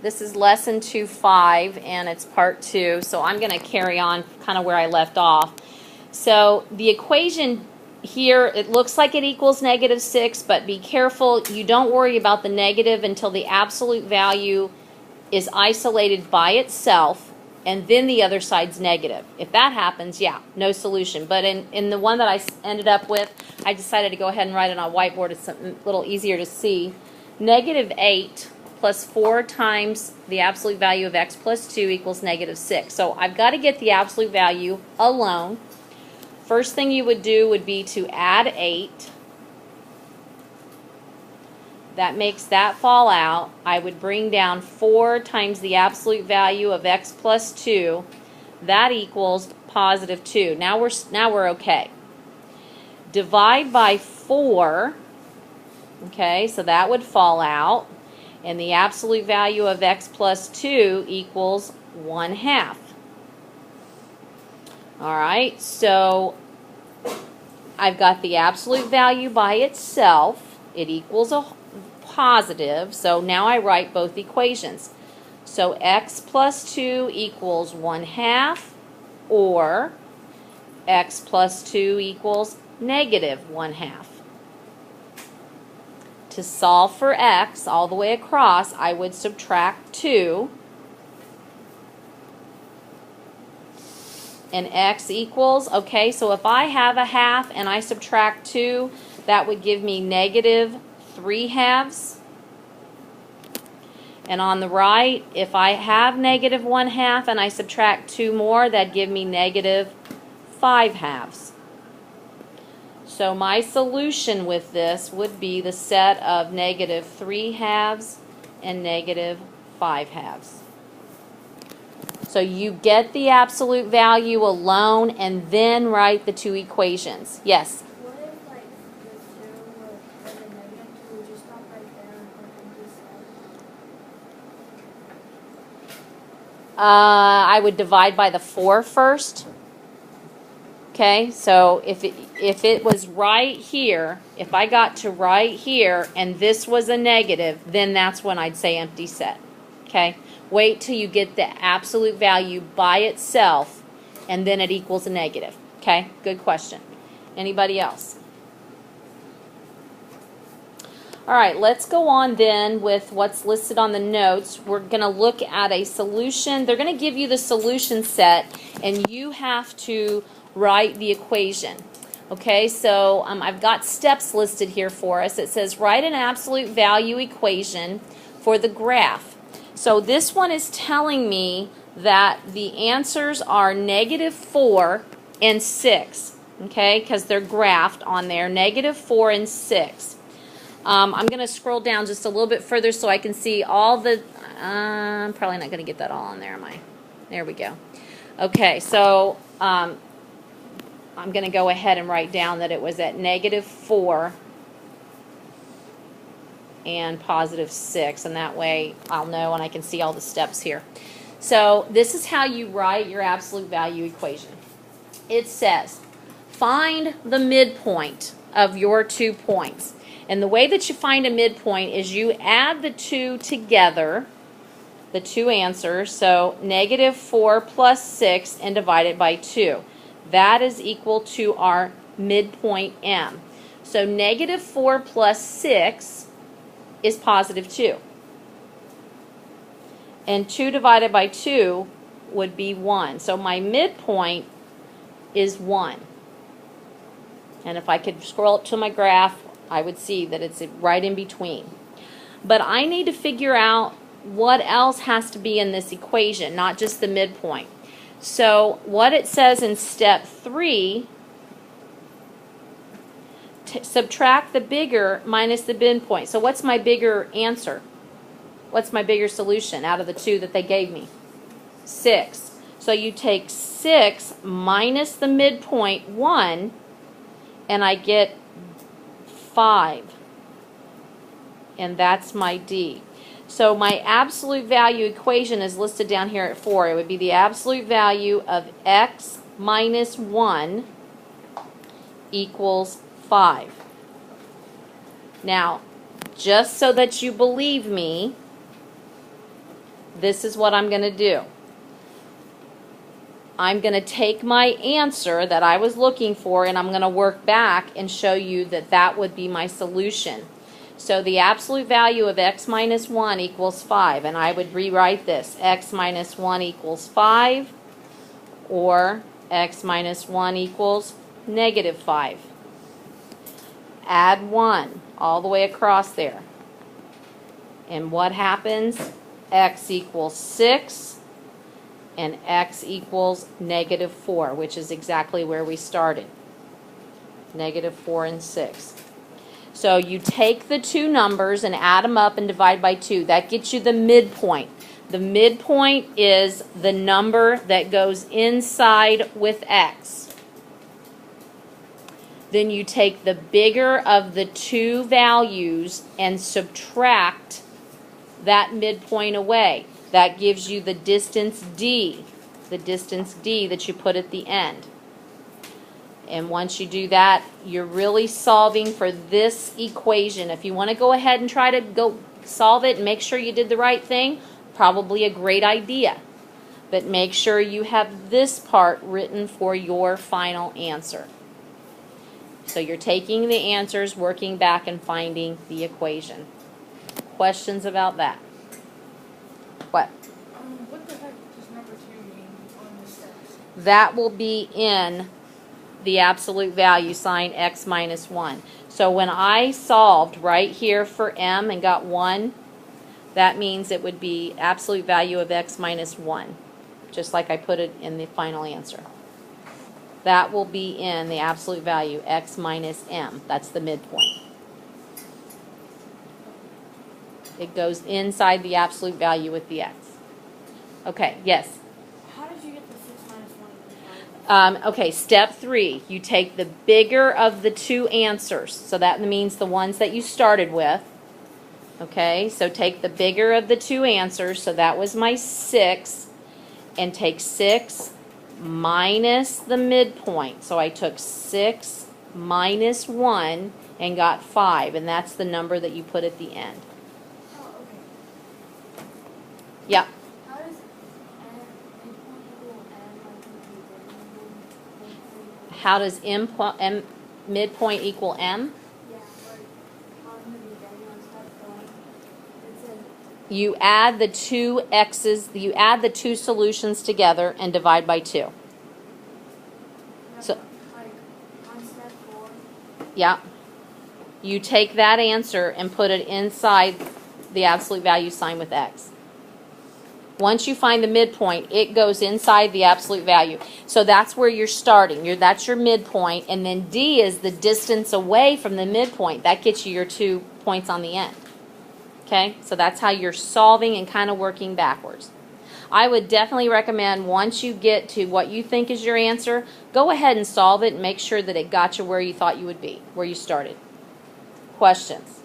This is lesson 2.5, and it's part 2, so I'm going to carry on kind of where I left off. So the equation here, it looks like it equals -6, but be careful. You don't worry about the negative until the absolute value is isolated by itself, and then the other side's negative. If that happens, yeah, no solution. But in the one that I ended up with, I decided to go ahead and write it on a whiteboard. It's a little easier to see. -8 plus 4 times the absolute value of x plus 2 equals -6. So I've got to get the absolute value alone. First thing you would do would be to add 8. That makes that fall out. I would bring down 4 times the absolute value of x plus 2. That equals +2. Now we're okay. Divide by 4. Okay, so that would fall out. And the absolute value of x plus 2 equals 1/2. All right, so I've got the absolute value by itself. It equals a positive, so now I write both equations. So x plus 2 equals 1/2, or x plus 2 equals -1/2. To solve for x all the way across, I would subtract 2. And x equals, okay, so if I have a half and I subtract 2, that would give me -3/2. And on the right, if I have -1/2 and I subtract 2 more, that'd give me -5/2. So my solution with this would be the set of -3/2 and -5/2. So you get the absolute value alone and then write the two equations. Yes? What if, like, the 2 and the -2 would just stop right there and put empty set? I would divide by the 4 first. Okay, so if it was right here, if I got to right here and this was a negative, then that's when I'd say empty set. Okay, wait till you get the absolute value by itself and then it equals a negative. Okay, good question. Anybody else? All right, let's go on then with what's listed on the notes. We're going to look at a solution. They're going to give you the solution set and you have to write the equation. Okay, so I've got steps listed here for us. It says write an absolute value equation for the graph. So this one is telling me that the answers are -4 and 6. Okay, because they're graphed on there, -4 and 6. I'm going to scroll down just a little bit further so I can see all the, I'm probably not going to get that all on there, am I? There we go. Okay, so I'm going to go ahead and write down that it was at -4 and +6, and that way I'll know and I can see all the steps here. So this is how you write your absolute value equation. It says, find the midpoint of your 2 points. And the way that you find a midpoint is you add the 2 together, the 2 answers, so -4 plus 6 and divide it by 2. That is equal to our midpoint M. So -4 plus 6 is +2. And 2 divided by 2 would be 1. So my midpoint is 1. And if I could scroll up to my graph, I would see that it's right in between. But I need to figure out what else has to be in this equation, not just the midpoint. So what it says in step 3, subtract the bigger minus the midpoint. So what's my bigger answer? What's my bigger solution out of the 2 that they gave me? 6. So you take 6 minus the midpoint 1 and I get 5. And that's my D. So my absolute value equation is listed down here at 4. It would be the absolute value of x minus 1 equals 5. Now, just so that you believe me, this is what I'm going to do. I'm going to take my answer that I was looking for, and I'm going to work back and show you that that would be my solution. So the absolute value of x minus 1 equals 5, and I would rewrite this. X minus 1 equals 5, or x minus 1 equals negative 5. Add 1 all the way across there. And what happens? X equals 6, and x equals negative 4, which is exactly where we started. Negative 4 and 6. So you take the two numbers and add them up and divide by 2. That gets you the midpoint. The midpoint is the number that goes inside with x. Then you take the bigger of the two values and subtract that midpoint away. That gives you the distance d that you put at the end. And once you do that, you're really solving for this equation. If you want to go ahead and try to go solve it and make sure you did the right thing, probably a great idea. But make sure you have this part written for your final answer. So you're taking the answers, working back, and finding the equation. Questions about that? What? What the heck does number 2 mean on the steps? That will be in the absolute value sign, x minus 1. So when I solved right here for m and got 1, that means it would be absolute value of x minus 1, just like I put it in the final answer. That will be in the absolute value, x minus m. That's the midpoint. It goes inside the absolute value with the x. Okay, yes? How did you get the 6 minus 1 equals 5? Okay, step 3. You take the bigger of the two answers. So that means the ones that you started with. Okay, so take the bigger of the two answers. So that was my 6. And take 6 minus the midpoint. So I took 6 minus 1 and got 5. And that's the number that you put at the end. Oh, okay. Yep. How does midpoint equal m? How does midpoint equal m? Yeah, like on the beginning on step 1, it said You add the two x's, you add the two solutions together and divide by 2. So, like on step 4. yeah. You take that answer and put it inside the absolute value sign with x. Once you find the midpoint, it goes inside the absolute value. So that's where you're starting. That's your midpoint, and then d is the distance away from the midpoint. That gets you your 2 points on the end. Okay? So that's how you're solving and kind of working backwards. I would definitely recommend once you get to what you think is your answer, go ahead and solve it and make sure that it got you where you thought you would be, where you started. Questions?